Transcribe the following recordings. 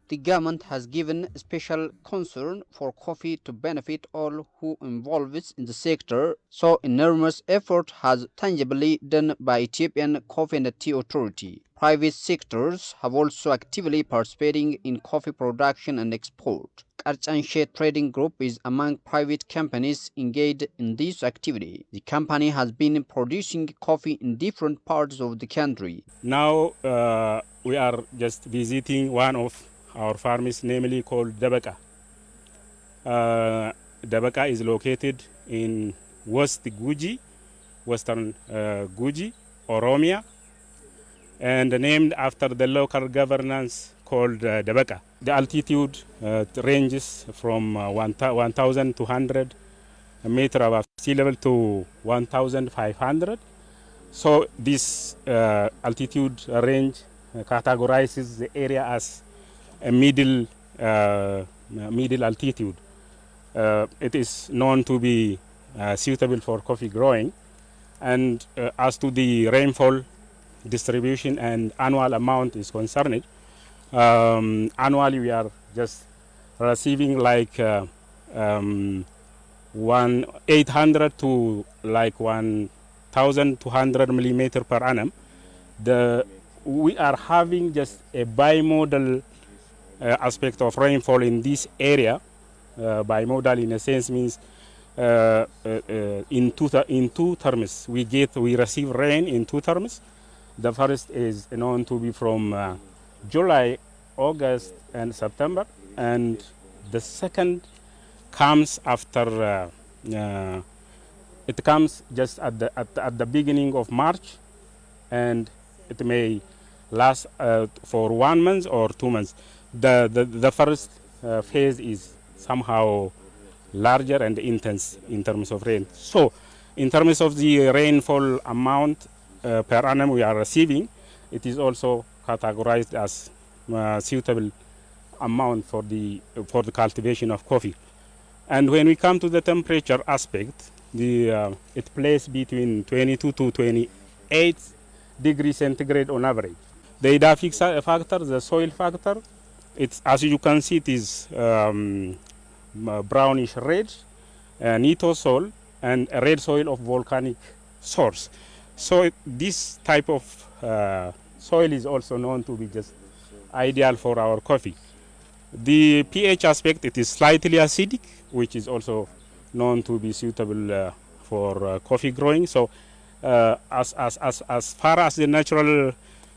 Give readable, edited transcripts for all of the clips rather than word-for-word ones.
The government has given special concern for coffee to benefit all who involved in the sector, so enormous effort has tangibly done by Ethiopian Coffee and Tea Authority. Private sectors have also actively participating in coffee production and export. Kerchanshe Trading Group is among private companies engaged in this activity. The company has been producing coffee in different parts of the country. Now we are just visiting one of our farms, namely called Dabaka. Dabaka is located in West Guji, Western Guji, Oromia, and named after the local governance called Dabaka. The altitude ranges from 1,200 meters above sea level to 1,500. So this altitude range categorizes the area as a middle altitude. It is known to be suitable for coffee growing. And as to the rainfall distribution and annual amount is concerned, annually we are just receiving like 800 to like 1,200 millimeter per annum. We are having just a bimodal aspect of rainfall in this area. Bimodal in a sense means in two terms. We receive rain in two terms. The first is known to be from July, August, and September, and the second comes after. It comes just at the beginning of March, and it may last for 1 month or 2 months. The first phase is somehow larger and intense in terms of rain. So, in terms of the rainfall amount per annum we are receiving, it is also categorized as suitable amount for the cultivation of coffee. And when we come to the temperature aspect, it plays between 22 to 28 degrees centigrade on average. The edaphic factor, the soil factor, it's, as you can see, it is brownish red, nito soil, and a red soil of volcanic source. So this type of soil is also known to be just ideal for our coffee. The pH aspect, it is slightly acidic, which is also known to be suitable for coffee growing. So as far as the natural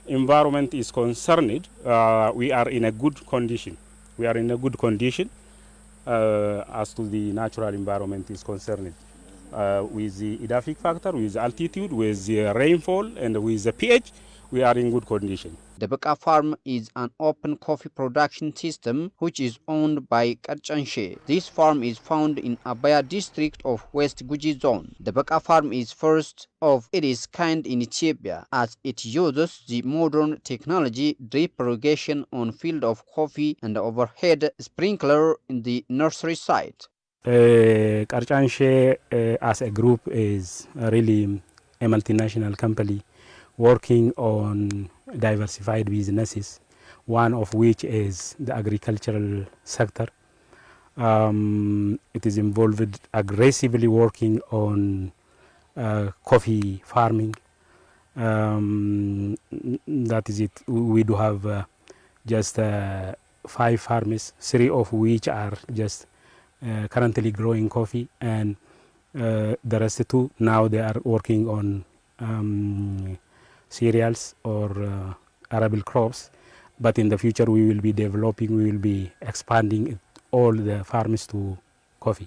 environment is concerned, we are in a good condition. We are in a good condition as to the natural environment is concerned. With the edaphic factor, with altitude, with the rainfall, and with the pH, we are in good condition. The Beka farm is an open coffee production system which is owned by Kerchanshe. This farm is found in Abaya district of West Guji zone. The Beka farm is first of its kind in Ethiopia as it uses the modern technology drip irrigation on field of coffee and overhead sprinkler in the nursery site. Kerchanshe as a group is really a multinational company working on diversified businesses, one of which is the agricultural sector. It is involved aggressively working on coffee farming. That is it. We do have just 5 farms, 3 of which are just currently growing coffee, and the rest 2 now they are working on cereals or arable crops, but in the future we will be developing, we will be expanding all the farms to coffee.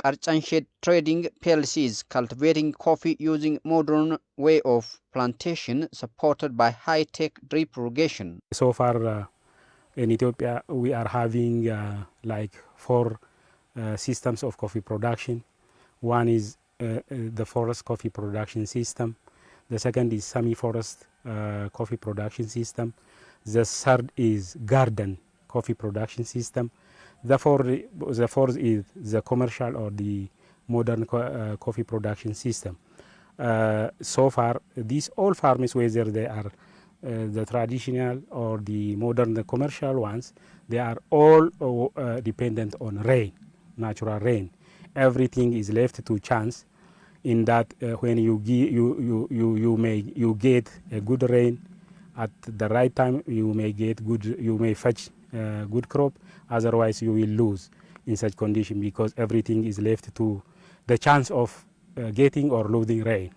Kerchanshe Trading PLC is cultivating coffee using modern way of plantation supported by high-tech drip irrigation. So far in Ethiopia we are having like 4 systems of coffee production. One is the forest coffee production system. The second is semi-forest coffee production system. The third is garden coffee production system. The fourth is the commercial or the modern coffee production system. So far, these all farms, whether they are the traditional or the modern, the commercial ones, they are all dependent on rain, natural rain. Everything is left to chance. In that, when you get a good rain at the right time, you may fetch good crop. Otherwise, you will lose in such condition, because everything is left to the chance of getting or losing rain.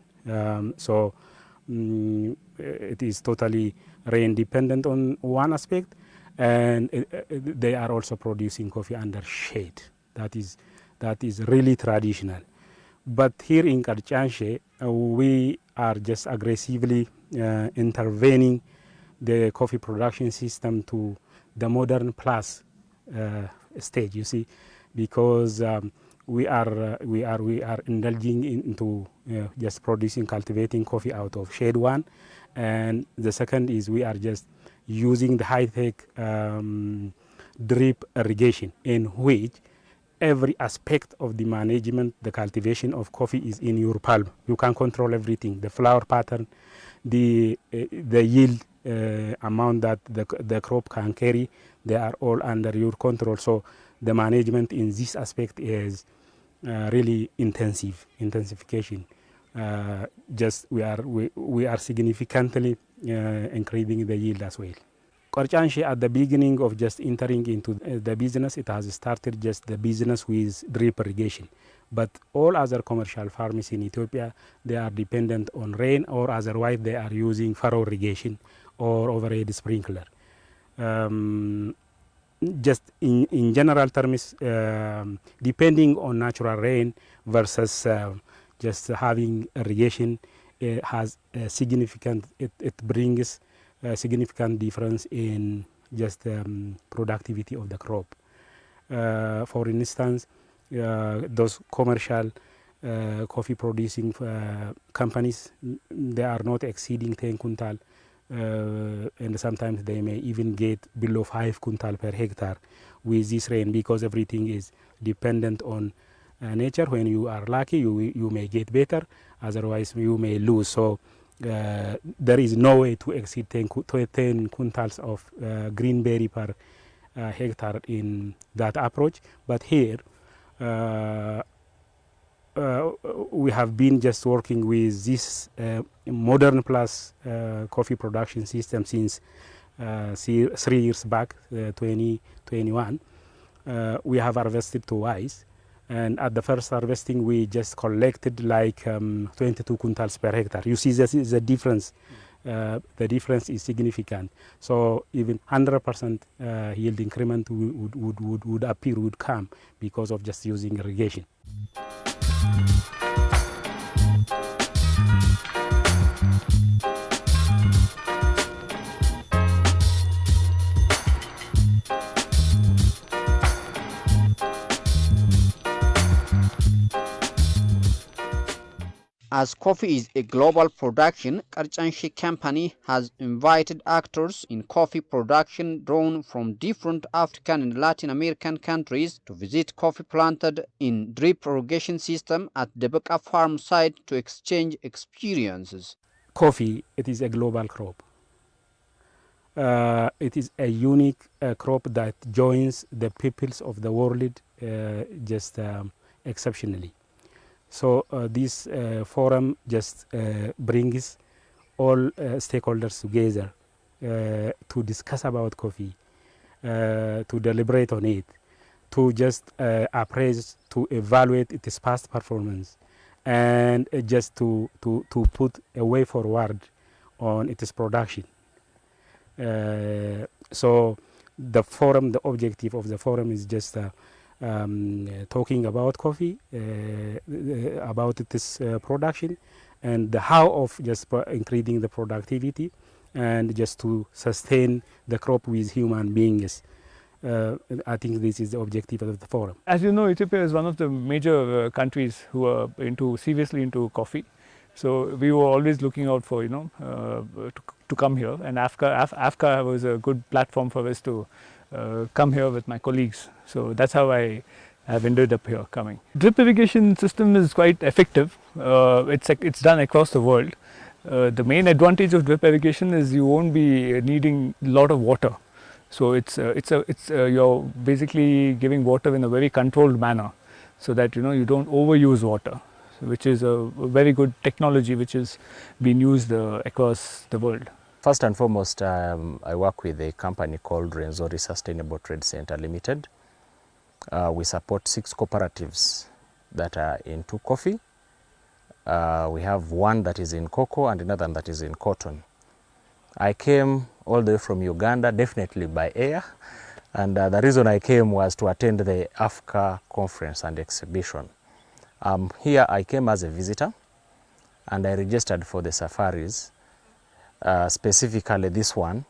It is totally rain dependent on one aspect, and they are also producing coffee under shade. That is really traditional. But here in Kerchanshe, we are just aggressively intervening the coffee production system to the modern plus stage. You see, because we are indulging into just cultivating coffee out of shade one, and the second is we are just using the high-tech drip irrigation, in which every aspect of the management, the cultivation of coffee is in your palm. You can control everything: the flower pattern, the yield amount that the crop can carry. They are all under your control. So the management in this aspect is really intensification. We are significantly increasing the yield as well. Kerchanshe, at the beginning of just entering into the business, it has started just the business with drip irrigation. But all other commercial farms in Ethiopia, they are dependent on rain, or otherwise they are using furrow irrigation or overhead sprinkler. Just in general terms, depending on natural rain versus just having irrigation, it has a significant, it brings a significant difference in just productivity of the crop. For instance, those commercial coffee producing companies, they are not exceeding 10 quintal, and sometimes they may even get below 5 quintal per hectare with this rain, because everything is dependent on nature. When you are lucky, you may get better, otherwise you may lose. So there is no way to exceed 10 quintals of greenberry per hectare in that approach. But here we have been just working with this modern plus coffee production system since 3 years back, 2021. We have harvested twice, and at the first harvesting we just collected like 22 quintals per hectare. You see, this is the difference. The difference is significant. So even 100% yield increment would come because of just using irrigation. As coffee is a global production, Kerchanshe company has invited actors in coffee production drawn from different African and Latin American countries to visit coffee planted in drip irrigation system at the Beka farm site to exchange experiences. Coffee, it is a global crop. It is a unique crop that joins the peoples of the world exceptionally. So this forum just brings all stakeholders together to discuss about coffee, to deliberate on it, to just appraise, to evaluate its past performance, and just to put a way forward on its production. So the forum, the objective of the forum is just talking about coffee, about its production, and the how of just increasing the productivity, and just to sustain the crop with human beings. I think this is the objective of the forum. As you know, Ethiopia is one of the major countries who are seriously into coffee. So we were always looking out for, to come here, and AFCA was a good platform for us to come here with my colleagues. So that's how I have ended up here coming. Drip irrigation system is quite effective. It's done across the world. The main advantage of drip irrigation is you won't be needing a lot of water. So you're basically giving water in a very controlled manner, so that you don't overuse water, which is a very good technology which is being used across the world. First and foremost, I work with a company called Renzori Sustainable Trade Center Limited. We support 6 cooperatives that are into coffee. We have one that is in cocoa and another that is in cotton. I came all the way from Uganda, definitely by air, and the reason I came was to attend the AFCA conference and exhibition. Here I came as a visitor, and I registered for the safaris, specifically this one,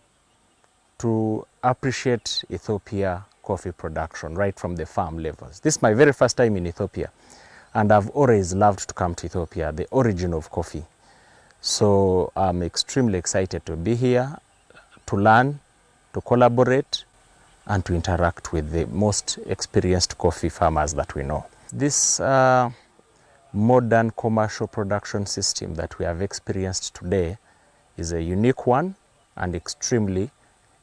to appreciate Ethiopia coffee production right from the farm levels. This is my very first time in Ethiopia, and I've always loved to come to Ethiopia, the origin of coffee. So I'm extremely excited to be here, to learn, to collaborate, and to interact with the most experienced coffee farmers that we know. This modern commercial production system that we have experienced today is a unique one and extremely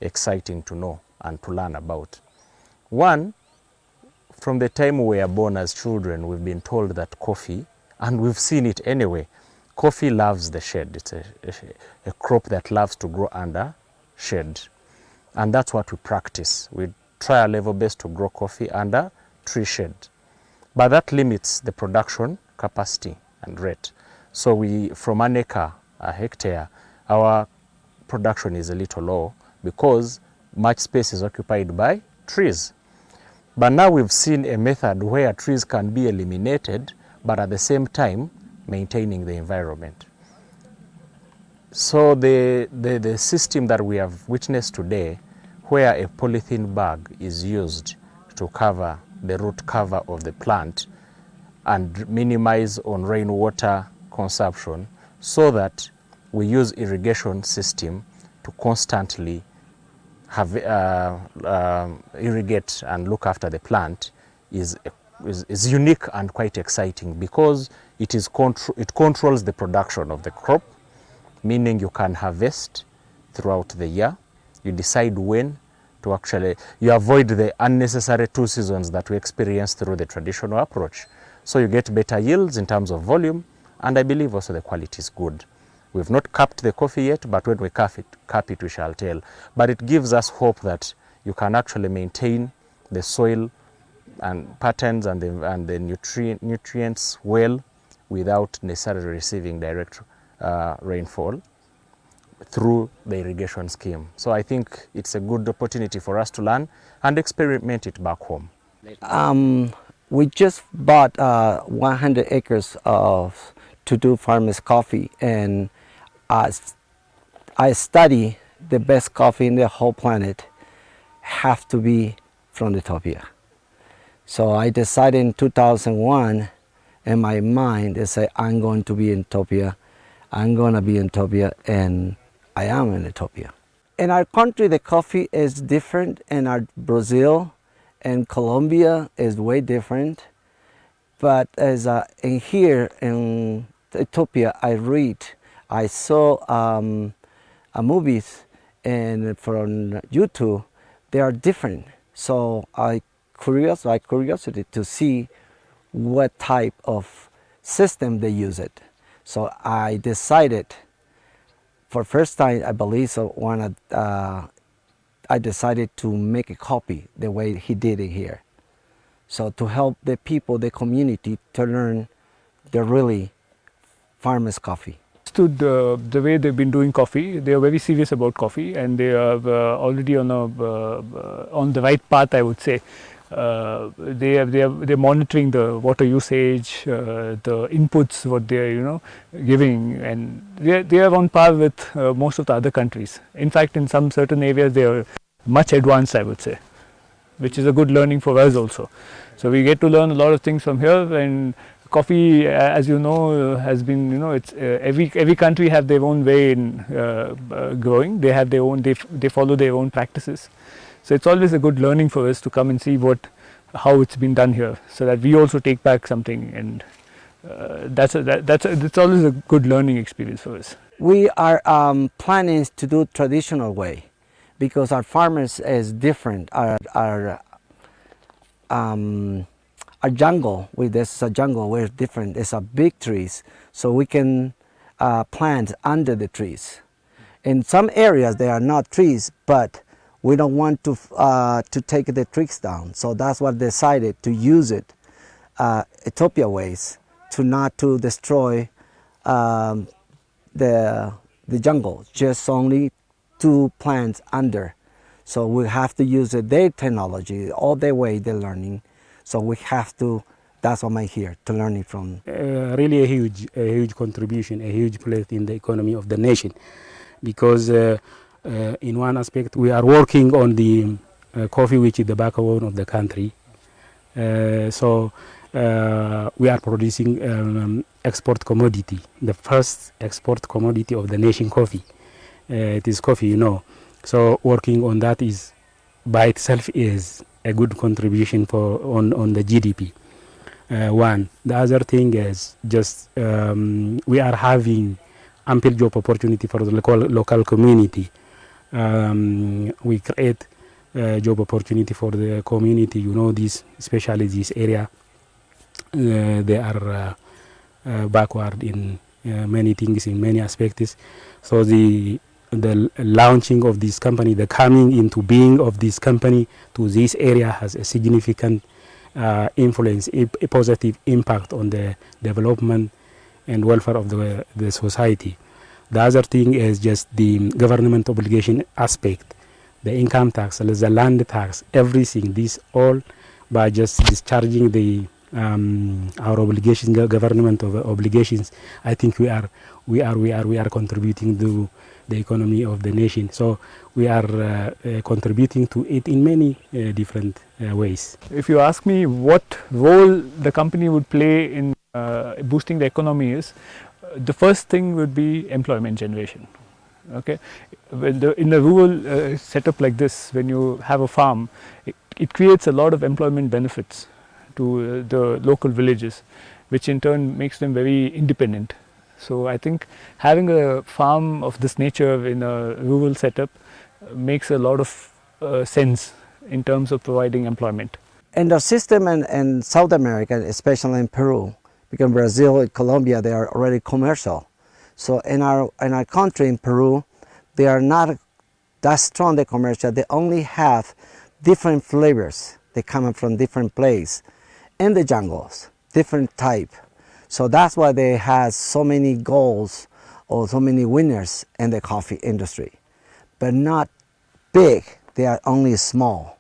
exciting to know and to learn about. One, from the time we were born as children, we've been told that coffee, and we've seen it anyway, coffee loves the shade. It's a crop that loves to grow under shade. And that's what we practice. We try our level best to grow coffee under tree shade. But that limits the production capacity and rate. So from an acre, a hectare, our production is a little low because much space is occupied by trees. But now we've seen a method where trees can be eliminated, but at the same time maintaining the environment. So the system that we have witnessed today, where a polythene bag is used to cover the root cover of the plant and minimize on rainwater consumption, so that we use irrigation system to constantly have irrigate and look after the plant is unique and quite exciting, because it controls the production of the crop, meaning you can harvest throughout the year. You decide when to you avoid the unnecessary 2 seasons that we experience through the traditional approach. So you get better yields in terms of volume, and I believe also the quality is good. We've not capped the coffee yet, but when we cap it, we shall tell. But it gives us hope that you can actually maintain the soil and patterns and the nutrients well without necessarily receiving direct rainfall through the irrigation scheme. So I think it's a good opportunity for us to learn and experiment it back home. We just bought 100 acres to do farmers coffee, and I study the best coffee in the whole planet have to be from Ethiopia. So I decided in 2001 in my mind to say, I'm going to be in Ethiopia, I'm going to be in Ethiopia, and I am in Ethiopia. In our country, the coffee is different. In our Brazil and Colombia is way different. But as in here in Ethiopia, I saw movies and from YouTube, they are different. So I curiosity to see what type of system they use it. So I decided, for first time I believe so, I decided to make a copy the way he did it here. So to help the people, the community, to learn the really farmers coffee. The way they've been doing coffee, they are very serious about coffee, and they are already on the right path, I would say. They're monitoring the water usage, the inputs what they're giving, and they are on par with most of the other countries. In fact, in some certain areas they are much advanced, I would say, which is a good learning for us also. So we get to learn a lot of things from here, and coffee, as you know, has been, it's every country have their own way in growing. They have their own, they follow their own practices. So it's always a good learning for us to come and see how it's been done here, so that we also take back something, and that's always a good learning experience for us. We are planning to do traditional way, because our farmers is different. Our jungle, this is a jungle, we're different. It's a big trees, so we can plant under the trees. In some areas there are not trees, but we don't want to take the trees down. So that's what decided to use it Ethiopia ways, not to destroy the jungle, just only to plant under. So we have to use their technology, all their way they're learning. So we have to, that's what I'm here, to learn it from. Really a huge contribution, a huge place in the economy of the nation. Because in one aspect we are working on the coffee, which is the backbone of the country. So we are producing export commodity, the first export commodity of the nation, coffee. It is coffee, So working on that is by itself is a good contribution on the GDP. One. The other thing is just we are having ample job opportunity for the local community. We create job opportunity for the community. Especially this area, they are backward in many things, in many aspects. So the launching of this company, the coming into being of this company to this area has a significant influence, a positive impact on the development and welfare of the society. The other thing is just the government obligation aspect, the income tax, the land tax, everything. This all by just discharging our obligations, government obligations. I think we are contributing to the economy of the nation. So we are contributing to it in many different ways. If you ask me what role the company would play in boosting the economy is, the first thing would be employment generation. Okay, in a rural setup like this, when you have a farm, it creates a lot of employment benefits to the local villages, which in turn makes them very independent. So I think having a farm of this nature in a rural setup makes a lot of sense in terms of providing employment. In the system in South America, especially in Peru, because Brazil and Colombia, they are already commercial. So in our country, in Peru, they are not that strong, the commercial. They only have different flavors. They come from different places in the jungles, different type. So that's why they have so many goals or so many winners in the coffee industry, but not big. They are only small.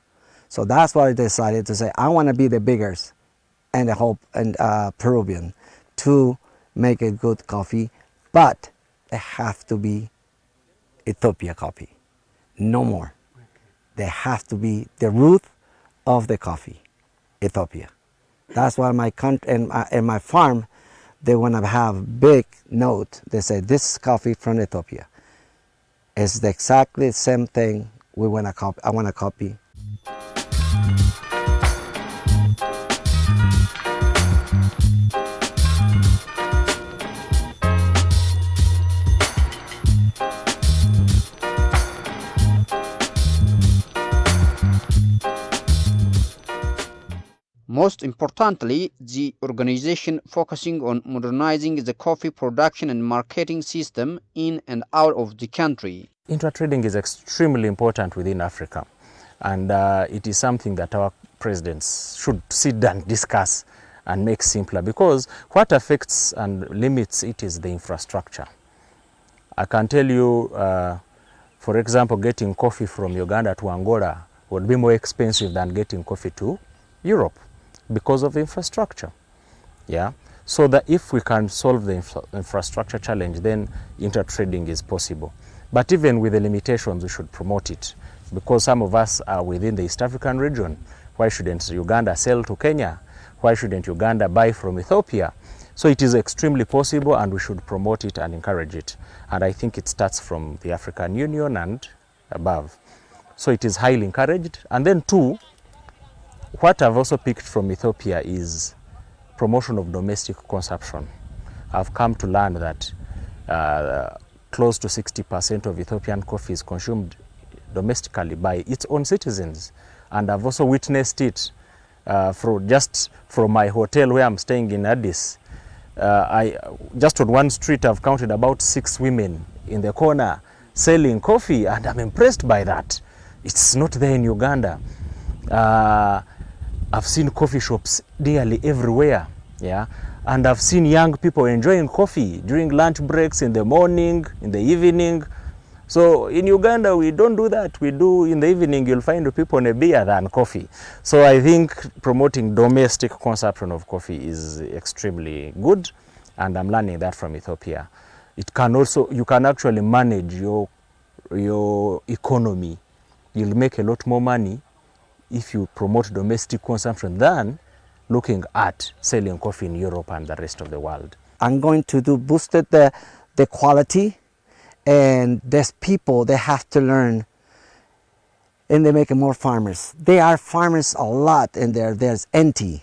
So that's why I decided to say, I want to be the biggest and the whole Peruvian to make a good coffee, but it have to be Ethiopia coffee, no more. They have to be the root of the coffee, Ethiopia. That's why my country and my farm, they want to have big note. They say this is coffee from Ethiopia. It's exactly the same thing we want to copy. I want to copy. Most importantly, the organization focusing on modernizing the coffee production and marketing system in and out of the country. Intertrading is extremely important within Africa, and it is something that our presidents should sit down, discuss and make simpler, because what affects and limits it is the infrastructure. I can tell you, for example, getting coffee from Uganda to Angola would be more expensive than getting coffee to Europe, because of infrastructure. Yeah, so that if we can solve the infrastructure challenge, then intertrading is possible. But even with the limitations, we should promote it, because some of us are within the East African region. Why shouldn't Uganda sell to Kenya? why shouldn't Uganda buy from Ethiopia? So it is extremely possible, and we should promote it and encourage it. And I think it starts from the African Union and above. So it is highly encouraged. And then two, what I've also picked from Ethiopia is promotion of domestic consumption. I've come to learn that close to 60% of Ethiopian coffee is consumed domestically by its own citizens. And I've also witnessed it just from my hotel where I'm staying in Addis. Just on one street I've counted about 6 women in the corner selling coffee, and I'm impressed by that. It's not there in Uganda. I've seen coffee shops nearly everywhere, yeah, and I've seen young people enjoying coffee during lunch breaks, in the morning, in the evening. So in Uganda we don't do that. We do in the evening, you'll find people on a beer than coffee. So I think promoting domestic consumption of coffee is extremely good, and I'm learning that from Ethiopia. It can also, you can actually manage your economy. You'll make a lot more money if you promote domestic consumption than looking at selling coffee in Europe and the rest of the world. I'm going to boosted the quality, and there's people, they have to learn, and they make more farmers. They are farmers a lot, and there's empty.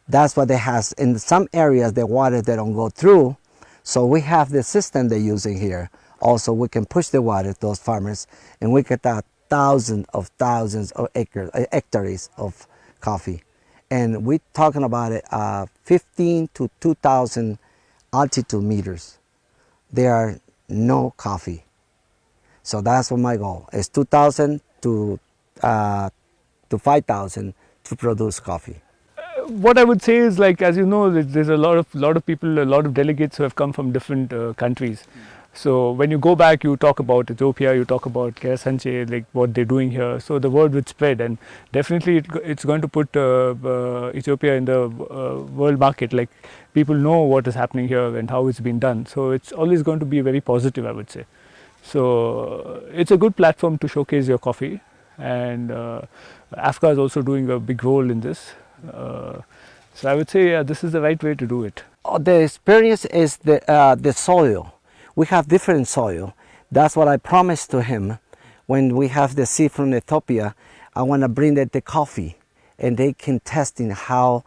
That's what they have. In some areas, the water, they don't go through. So we have the system they're using here. Also, we can push the water to those farmers, and we get that thousands of hectares of coffee. And we're talking about it 15 to 2,000 altitude meters. There are no coffee. So that's what my goal is, 2,000 to 5,000 to produce coffee. What I would say is, like, as you know, there's a lot of people, a lot of delegates who have come from different countries. So when you go back, you talk about Ethiopia, you talk about Kerchanshe, like what they're doing here. So the word would spread, and definitely it's going to put Ethiopia in the world market. Like, people know what is happening here and how it's been done. So it's always going to be very positive, I would say. So it's a good platform to showcase your coffee, and AFCA is also doing a big role in this. So I would say this is the right way to do it. The experience is the soil. We have different soil. That's what I promised to him when we have the seed from Ethiopia. I want to bring the coffee, and they can test in how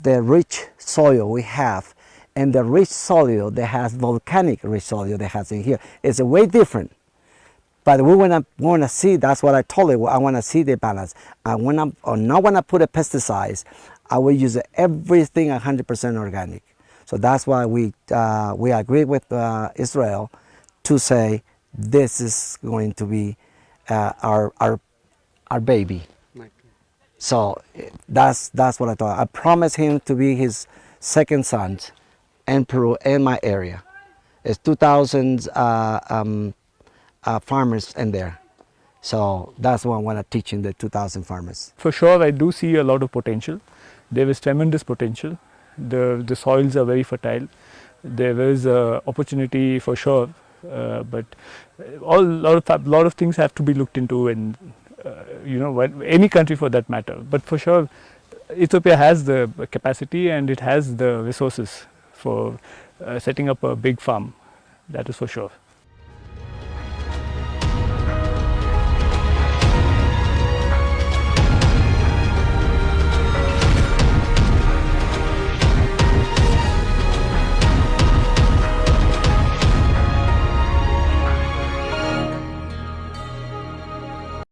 the rich soil we have, and the rich soil that has volcanic rich soil that has in here is way different. But we want to see. That's what I told him. I want to see the balance. I not want to put a pesticides. I will use everything 100% organic. So that's why we agree with Israel to say this is going to be our baby. So that's what I thought. I promised him to be his second son in Peru, in my area. It's 2,000 farmers in there. So that's what I want to teach in the 2,000 farmers. For sure, I do see a lot of potential. There is tremendous potential. The soils are very fertile. There is opportunity for sure, but a lot of things have to be looked into, and any country for that matter. But for sure, Ethiopia has the capacity and it has the resources for setting up a big farm. That is for sure.